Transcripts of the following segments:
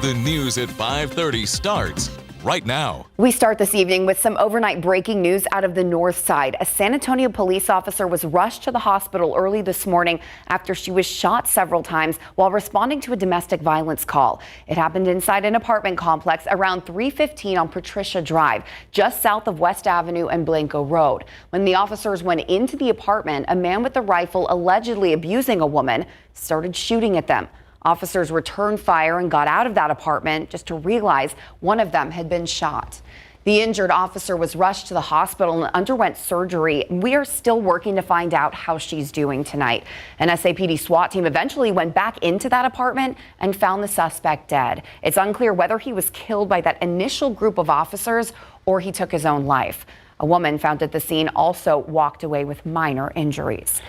The news at 5:30 starts right now. We start this evening with some overnight breaking news out of the north side. A San Antonio police officer was rushed to the hospital early this morning after she was shot several times while responding to a domestic violence call. It happened inside an apartment complex around 3:15 on Patricia Drive, just south of West Avenue and Blanco Road. When the officers went into the apartment, a man with a rifle allegedly abusing a woman started shooting at them. Officers returned fire and got out of that apartment just to realize one of them had been shot. The injured officer was rushed to the hospital and underwent surgery. We are still working to find out how she's doing tonight. An SAPD SWAT team eventually went back into that apartment and found the suspect dead. It's unclear whether he was killed by that initial group of officers or he took his own life. A woman found at the scene also walked away with minor injuries.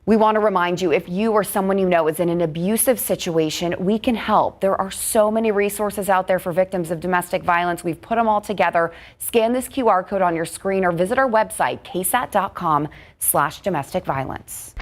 We want to remind you, if you or someone you know is in an abusive situation, we can help. There are so many resources out there for victims of domestic violence. We've put them all together. Scan this QR code on your screen or visit our website, ksat.com/domestic violence.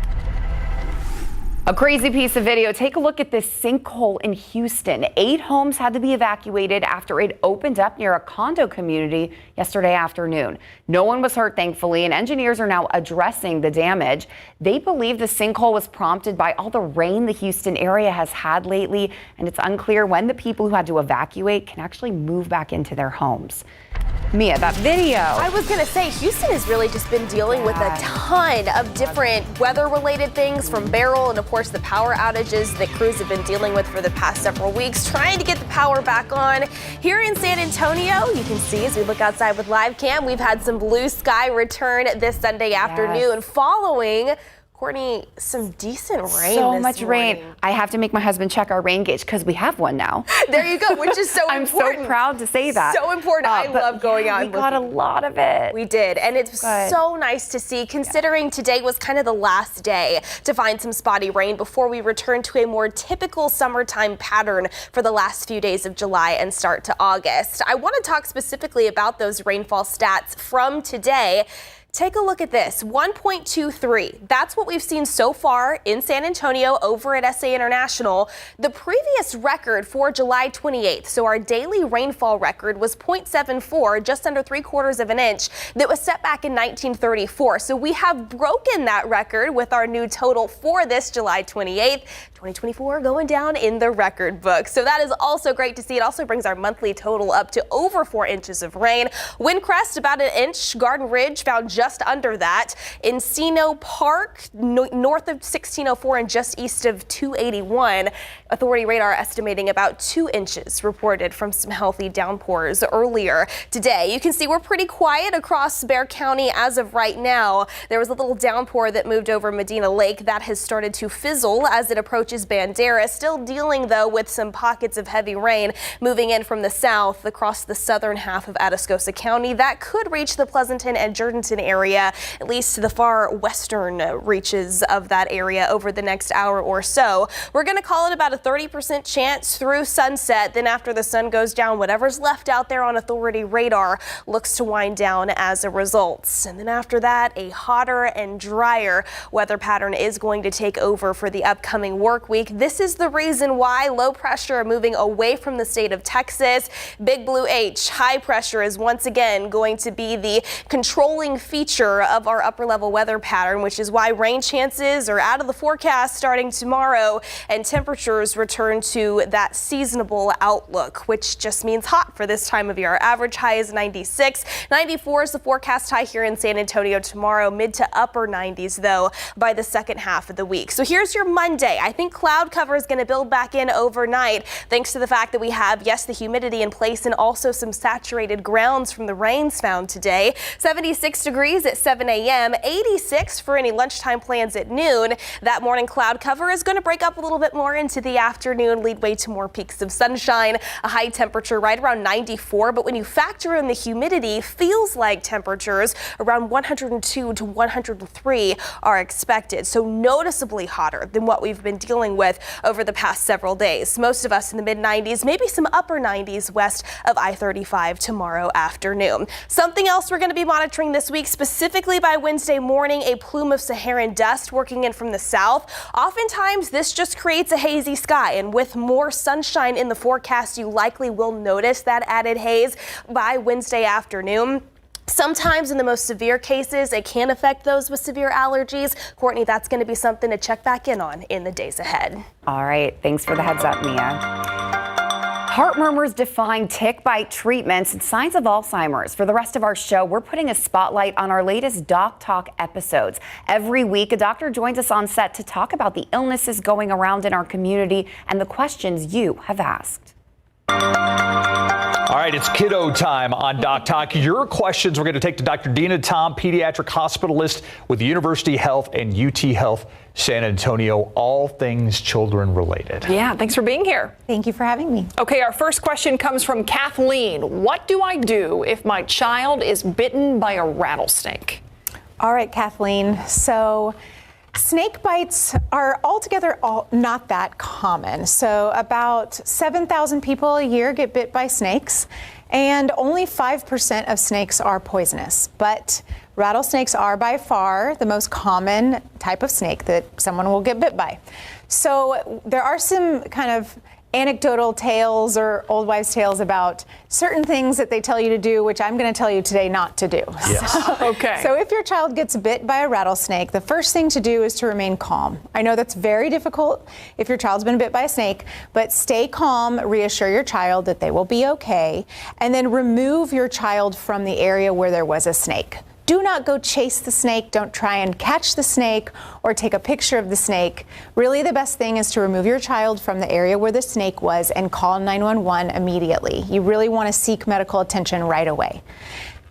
A crazy piece of video. Take a look at this sinkhole in Houston. 8 homes had to be evacuated after it opened up near a condo community yesterday afternoon. No one was hurt, thankfully, and engineers are now addressing the damage. They believe the sinkhole was prompted by all the rain the Houston area has had lately, and it's unclear when the people who had to evacuate can actually move back into their homes. Mia, that video. I was going to say, Houston has really just been dealing with a ton of different weather-related things, from Beryl and, of course, the power outages that crews have been dealing with for the past several weeks, trying to get the power back on. Here in San Antonio, you can see as we look outside with live cam, we've had some blue sky return this Sunday afternoon following, Courtney, some decent rain. So much rain. I have to make my husband check our rain gauge because we have one now. There you go, which is so I'm important. so proud to say that. So important. I love going out. We got a lot of it. We did, and it's so nice to see, considering today was kind of the last day to find some spotty rain before we return to a more typical summertime pattern for the last few days of July and start to August. I want to talk specifically about those rainfall stats from today. Take a look at this, 1.23. That's what we've seen so far in San Antonio over at SA International. The previous record for July 28th, so our daily rainfall record, was 0.74, just under 3/4 of an inch, that was set back in 1934. So we have broken that record with our new total for this July 28th. 2024 going down in the record book. So that is also great to see. It also brings our monthly total up to over 4 inches of rain. Windcrest about an inch. Garden Ridge found just under that. Encino Park north of 1604 and just east of 281. Authority radar estimating about 2 inches reported from some healthy downpours earlier today. You can see we're pretty quiet across Bexar County as of right now. There was a little downpour that moved over Medina Lake that has started to fizzle as it approaches Bandera. Still dealing, though, with some pockets of heavy rain moving in from the south across the southern half of Atascosa County. That could reach the Pleasanton and Jourdanton area, at least to the far western reaches of that area over the next hour or so. We're going to call it about a 30% chance through sunset. Then after the sun goes down, whatever's left out there on authority radar looks to wind down as a result. And then after that, a hotter and drier weather pattern is going to take over for the upcoming work week. This is the reason why low pressure moving away from the state of Texas. Big Blue H, high pressure, is once again going to be the controlling feature of our upper level weather pattern, which is why rain chances are out of the forecast starting tomorrow and temperatures return to that seasonable outlook, which just means hot for this time of year. Our average high is 96. 94 is the forecast high here in San Antonio tomorrow. Mid to upper 90s, though, by the second half of the week. So here's your Monday. I think cloud cover is going to build back in overnight thanks to the fact that we have, yes, the humidity in place and also some saturated grounds from the rains found today. 76 degrees at 7 a.m., 86 for any lunchtime plans at noon. That morning cloud cover is going to break up a little bit more into the afternoon, lead way to more peaks of sunshine. A high temperature right around 94, but when you factor in the humidity, feels like temperatures around 102 to 103 are expected. So noticeably hotter than what we've been dealing with over the past several days. Most of us in the mid-90s, maybe some upper 90s west of I-35 tomorrow afternoon. Something else we're going to be monitoring this week, specifically by Wednesday morning, a plume of Saharan dust working in from the south. Oftentimes, this just creates a hazy sky, and with more sunshine in the forecast, you likely will notice that added haze by Wednesday afternoon. Sometimes in the most severe cases, it can affect those with severe allergies. Courtney, that's going to be something to check back in on in the days ahead. All right. Thanks for the heads up, Mia. Heart murmurs defying tick bite treatments and signs of Alzheimer's. For the rest of our show, we're putting a spotlight on our latest Doc Talk episodes. Every week, a doctor joins us on set to talk about the illnesses going around in our community and the questions you have asked. All right, it's kiddo time on Doc Talk. Your questions we're going to take to Dr. Dina Tom, pediatric hospitalist with University Health and UT Health San Antonio, all things children related. Yeah, thanks for being here. Thank you for having me. Okay, our first question comes from Kathleen. What do I do if my child is bitten by a rattlesnake? All right, Kathleen. So snake bites are altogether not that common. So about 7,000 people a year get bit by snakes, and only 5% of snakes are poisonous. But rattlesnakes are by far the most common type of snake that someone will get bit by. So there are some kind of anecdotal tales or old wives' tales about certain things that they tell you to do, which I'm going to tell you today not to do. Yes. Okay. So if your child gets bit by a rattlesnake, the first thing to do is to remain calm. I know that's very difficult if your child's been bit by a snake, but stay calm, reassure your child that they will be okay, and then remove your child from the area where there was a snake. Do not go chase the snake. Don't try and catch the snake or take a picture of the snake. Really, the best thing is to remove your child from the area where the snake was and call 911 immediately. You really want to seek medical attention right away.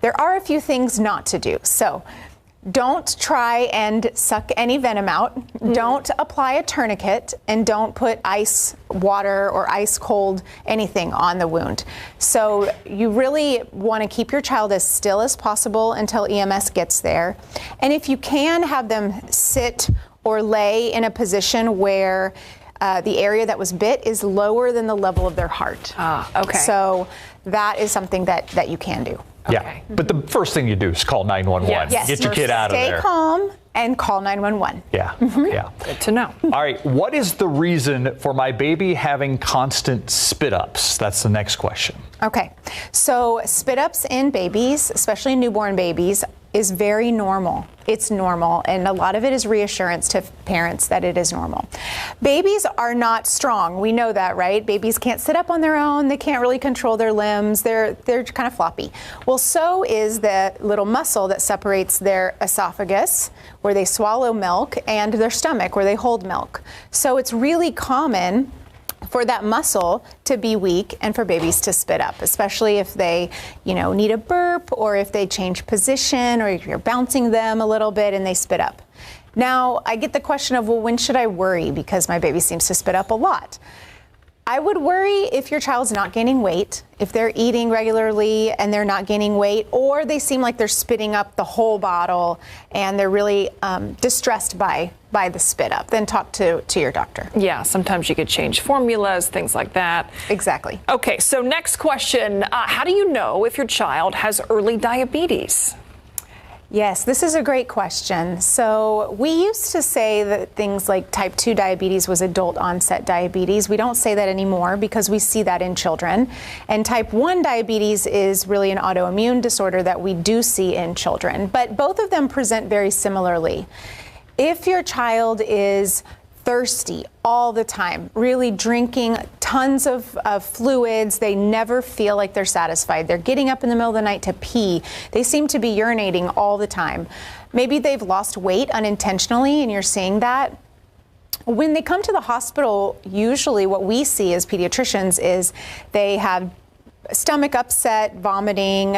There are a few things not to do. So don't try and suck any venom out. Don't apply a tourniquet, and don't put ice water or ice cold anything on the wound. So you really want to keep your child as still as possible until EMS gets there. And if you can, have them sit or lay in a position where the area that was bit is lower than the level of their heart. Okay. So that is something that you can do. Yeah, Okay. but the first thing you do is call 911. Yes. Get your kid out of there. Stay calm and call 911. Yeah, yeah. Good to know. All right, what is the reason for my baby having constant spit ups? That's the next question. Okay, so spit ups in babies, especially newborn babies, is very normal. It's normal, and a lot of it is reassurance to parents that it is normal. Babies are not strong. We know that, right? Babies can't sit up on their own. They can't really control their limbs. They're kind of floppy. Well, so is the little muscle that separates their esophagus, where they swallow milk, and their stomach, where they hold milk. So it's really common for that muscle to be weak and for babies to spit up, especially if they, need a burp, or if they change position, or if you're bouncing them a little bit and they spit up. Now, I get the question of, well, when should I worry because my baby seems to spit up a lot? I would worry if your child's not gaining weight, if they're eating regularly and they're not gaining weight, or they seem like they're spitting up the whole bottle and they're really distressed by the spit up. Then talk to your doctor. Yeah, sometimes you could change formulas, things like that. Exactly. Okay, so next question. How do you know if your child has early diabetes? Yes, this is a great question. So we used to say that things like type 2 diabetes was adult onset diabetes. We don't say that anymore because we see that in children. And type 1 diabetes is really an autoimmune disorder that we do see in children. But both of them present very similarly. If your child is thirsty all the time, really drinking tons of fluids, they never feel like they're satisfied. They're getting up in the middle of the night to pee. They seem to be urinating all the time. Maybe they've lost weight unintentionally and you're seeing that. When they come to the hospital, usually what we see as pediatricians is they have stomach upset, vomiting,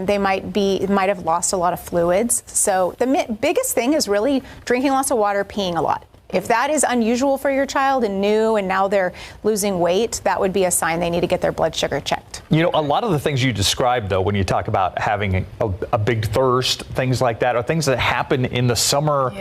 they might have lost a lot of fluids. So the biggest thing is really drinking lots of water, peeing a lot. If that is unusual for your child and new, and now they're losing weight, that would be a sign they need to get their blood sugar checked. A lot of the things you described, though, when you talk about having a big thirst, things like that, are things that happen in the summer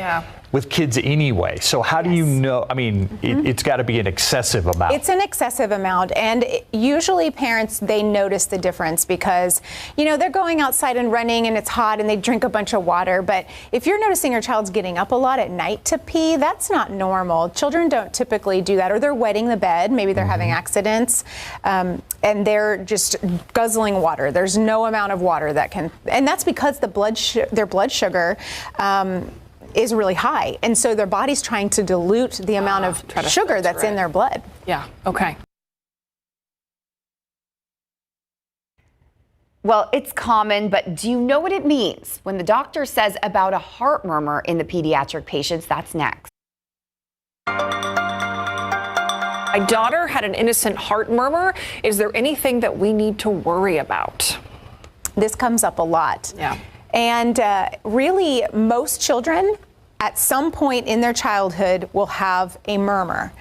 with kids anyway. So how do you know? I mean, it's got to be an excessive amount. It's an excessive amount, and usually parents, they notice the difference because, you know, they're going outside and running and it's hot and they drink a bunch of water. But if you're noticing your child's getting up a lot at night to pee, that's not normal. Children don't typically do that, or they're wetting the bed. Maybe they're having accidents, and they're just guzzling water. There's no amount of water that can, and that's because their blood sugar is really high, and so their body's trying to dilute the amount of sugar that's in their blood. Yeah, okay. Well, it's common, but do you know what it means when the doctor says about a heart murmur in the pediatric patients? That's next. My daughter had an innocent heart murmur. Is there anything that we need to worry about? This comes up a lot. Yeah. And really, most children at some point in their childhood will have a murmur.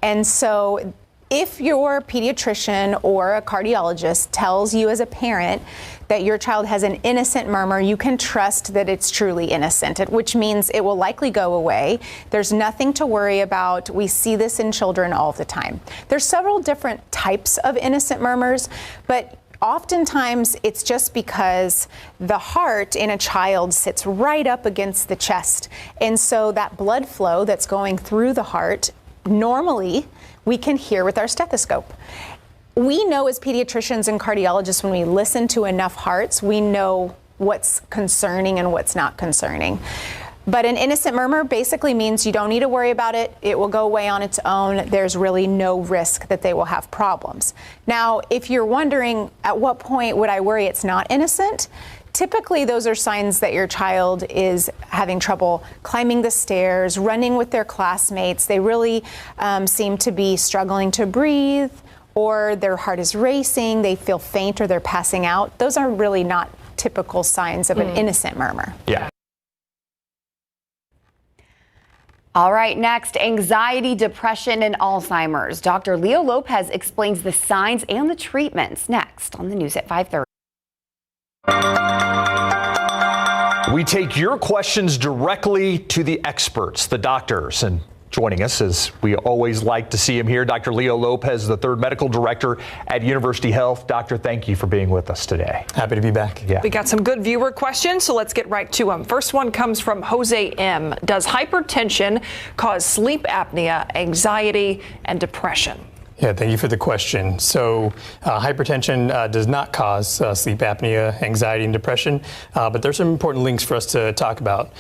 And so if your pediatrician or a cardiologist tells you as a parent that your child has an innocent murmur, you can trust that it's truly innocent, which means it will likely go away. There's nothing to worry about. We see this in children all the time. There's several different types of innocent murmurs, but oftentimes it's just because the heart in a child sits right up against the chest. And so that blood flow that's going through the heart, normally we can hear with our stethoscope. We know as pediatricians and cardiologists, when we listen to enough hearts, we know what's concerning and what's not concerning. But an innocent murmur basically means you don't need to worry about it. It will go away on its own. There's really no risk that they will have problems. Now, if you're wondering at what point would I worry it's not innocent, typically those are signs that your child is having trouble climbing the stairs, running with their classmates. They really seem to be struggling to breathe, or their heart is racing, they feel faint, or they're passing out. Those are really not typical signs of an innocent murmur. Yeah. All right, next, anxiety, depression, and Alzheimer's. Dr. Leo Lopez explains the signs and the treatments next on the news at 5:30. We take your questions directly to the experts, the doctors, and joining us, as we always like to see him here, Dr. Leo Lopez, the third medical director at University Health. Doctor, thank you for being with us today. Happy to be back. Yeah. We got some good viewer questions, so let's get right to them. First one comes from Jose M. Does hypertension cause sleep apnea, anxiety, and depression? Yeah, thank you for the question. So hypertension does not cause sleep apnea, anxiety, and depression, but there's some important links for us to talk about.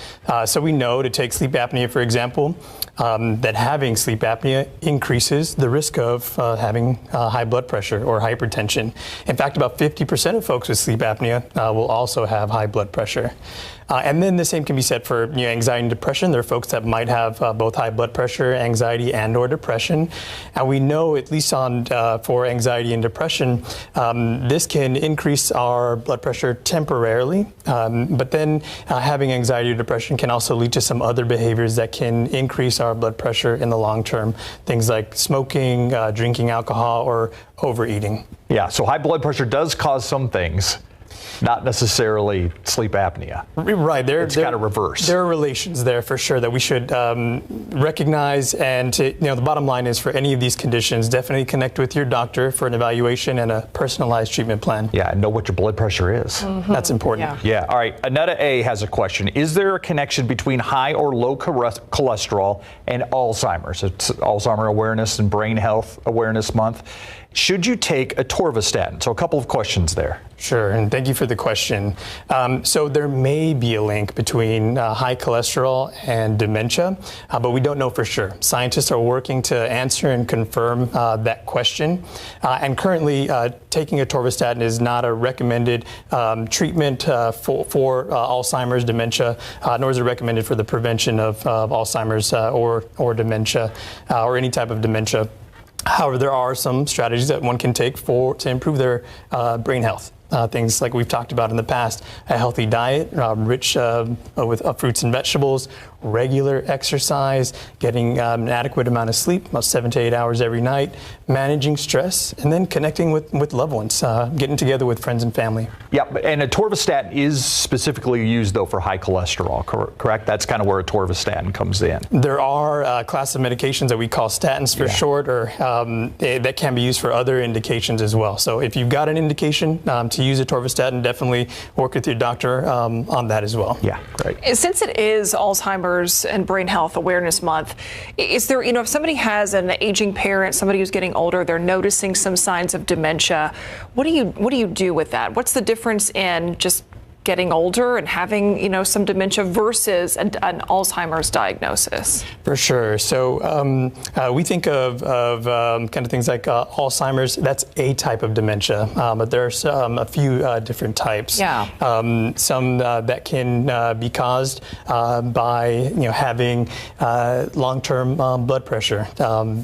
So we know, to take sleep apnea, for example, that having sleep apnea increases the risk of having high blood pressure or hypertension. In fact, about 50% of folks with sleep apnea will also have high blood pressure. And then the same can be said for anxiety and depression. There are folks that might have both high blood pressure, anxiety, and or depression. And we know, at least for anxiety and depression, this can increase our blood pressure temporarily. But then having anxiety or depression can also lead to some other behaviors that can increase our blood pressure in the long term. Things like smoking, drinking alcohol, or overeating. Yeah, so high blood pressure does cause some things, not necessarily sleep apnea. Right. It's kind of reverse. There are relations there for sure that we should recognize. And the bottom line is, for any of these conditions, definitely connect with your doctor for an evaluation and a personalized treatment plan. Yeah, and know what your blood pressure is. That's important. Yeah. All right. Anetta A has a question. Is there a connection between high or low cholesterol and Alzheimer's? It's Alzheimer Awareness and Brain Health Awareness Month. Should you take atorvastatin? So a couple of questions there. Sure, and thank you for the question. So there may be a link between high cholesterol and dementia, but we don't know for sure. Scientists are working to answer and confirm that question. And currently, taking atorvastatin is not a recommended treatment for Alzheimer's, dementia, nor is it recommended for the prevention of Alzheimer's or dementia or any type of dementia. However, there are some strategies that one can take to improve their brain health. Things like we've talked about in the past, a healthy diet, rich with fruits and vegetables, regular exercise, getting an adequate amount of sleep, about 7 to 8 hours every night, managing stress, and then connecting with loved ones, getting together with friends and family. Yeah, and atorvastatin is specifically used, though, for high cholesterol, correct? That's kind of where atorvastatin comes in. There are a class of medications that we call statins for short, or that can be used for other indications as well. So if you've got an indication to use atorvastatin, definitely work with your doctor on that as well. Yeah, great. Since it is Alzheimer's and Brain Health Awareness Month, is there, if somebody has an aging parent, somebody who's getting older, they're noticing some signs of dementia, what do you do with that? What's the difference in just getting older and having, some dementia versus an Alzheimer's diagnosis? For sure. So we think of kind of things like Alzheimer's. That's a type of dementia, but there's a few different types. Yeah. Some that can be caused by having long-term blood pressure.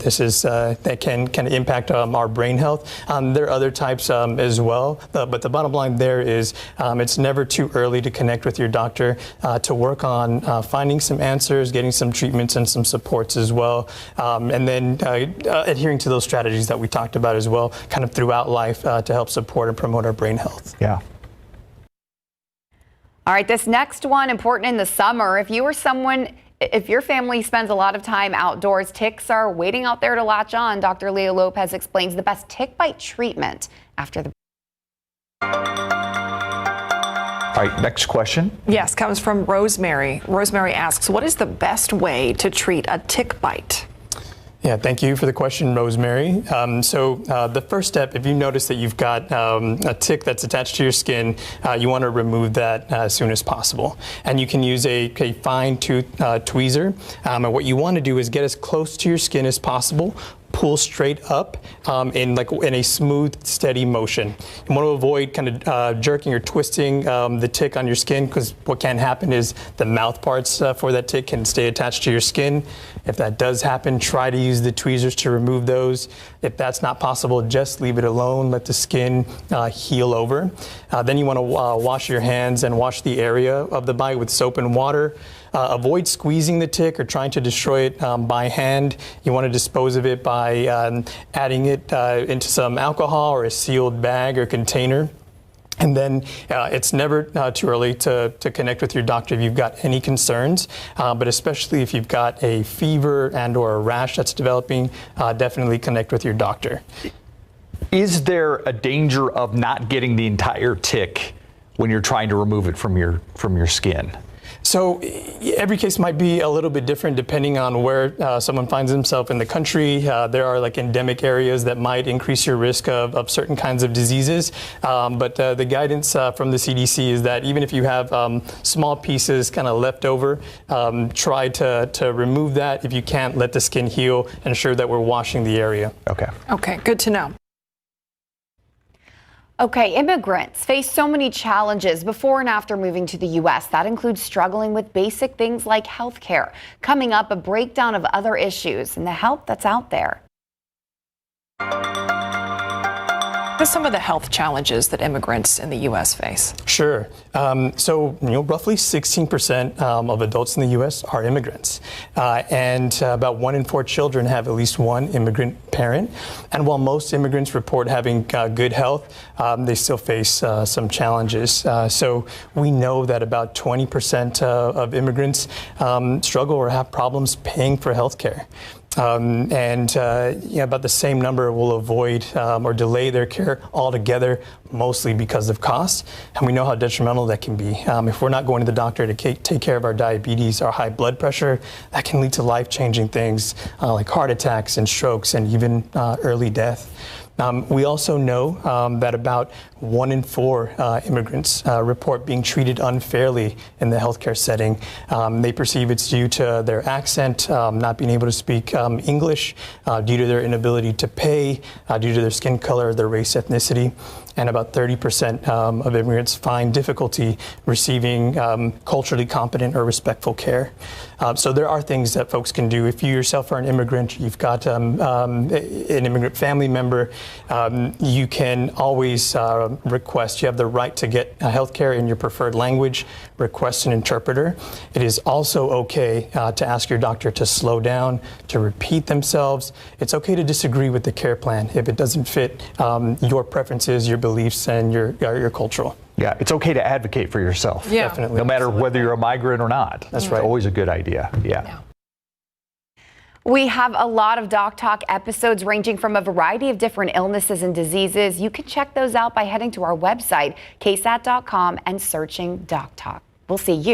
This is that can impact our brain health. There are other types as well, but the bottom line there is it's never too early to connect with your doctor to work on finding some answers, getting some treatments and some supports as well, and then adhering to those strategies that we talked about as well, kind of throughout life to help support and promote our brain health. Yeah. All right, this next one, important in the summer. If your family spends a lot of time outdoors, ticks are waiting out there to latch on. Dr. Leah Lopez explains the best tick bite treatment after the... All right, next question. Yes, comes from Rosemary. Rosemary asks, what is the best way to treat a tick bite? Yeah, thank you for the question, Rosemary. The first step, if you notice that you've got a tick that's attached to your skin, you want to remove that as soon as possible. And you can use a fine tooth tweezer. And what you want to do is get as close to your skin as possible. Pull straight up in a smooth, steady motion. You want to avoid kind of jerking or twisting the tick on your skin, because what can happen is the mouth parts for that tick can stay attached to your skin. If that does happen, try to use the tweezers to remove those. If that's not possible, just leave it alone. Let the skin heal over. Then you want to wash your hands and wash the area of the bite with soap and water. Avoid squeezing the tick or trying to destroy it by hand. You want to dispose of it by adding it into some alcohol or a sealed bag or container. And then it's never too early to connect with your doctor if you've got any concerns, but especially if you've got a fever and or a rash that's developing, definitely connect with your doctor. Is there a danger of not getting the entire tick when you're trying to remove it from your skin? So every case might be a little bit different depending on where someone finds themselves in the country. There are endemic areas that might increase your risk of certain kinds of diseases. But the guidance from the CDC is that even if you have small pieces kind of left over, try to remove that. If you can't, let the skin heal and ensure that we're washing the area. Okay, good to know. Okay, immigrants face so many challenges before and after moving to the U.S. That includes struggling with basic things like health care. Coming up, a breakdown of other issues and the help that's out there. What are some of the health challenges that immigrants in the U.S. face? Sure. Roughly 16% of adults in the U.S. are immigrants. And about 1 in 4 children have at least one immigrant parent. And while most immigrants report having good health, they still face some challenges. So we know that about 20% of immigrants struggle or have problems paying for health care. About the same number will avoid or delay their care altogether, mostly because of cost. And we know how detrimental that can be. If we're not going to the doctor to take care of our diabetes, our high blood pressure, that can lead to life-changing things like heart attacks and strokes and even early death. We also know that about 1 in 4 immigrants report being treated unfairly in the healthcare setting. They perceive it's due to their accent, not being able to speak English, due to their inability to pay, due to their skin color, their race, ethnicity. and about 30% of immigrants find difficulty receiving culturally competent or respectful care. So there are things that folks can do. If you yourself are an immigrant, you've got an immigrant family member, you can always request, you have the right to get health care in your preferred language, request an interpreter. It is also okay to ask your doctor to slow down, to repeat themselves. It's okay to disagree with the care plan if it doesn't fit your preferences, your beliefs, and your cultural. Yeah, it's okay to advocate for yourself. Yeah. Definitely. No matter whether you're a migrant or not. That's right. It's always a good idea. Yeah. We have a lot of Doc Talk episodes ranging from a variety of different illnesses and diseases. You can check those out by heading to our website, ksat.com, and searching Doc Talk. We'll see you.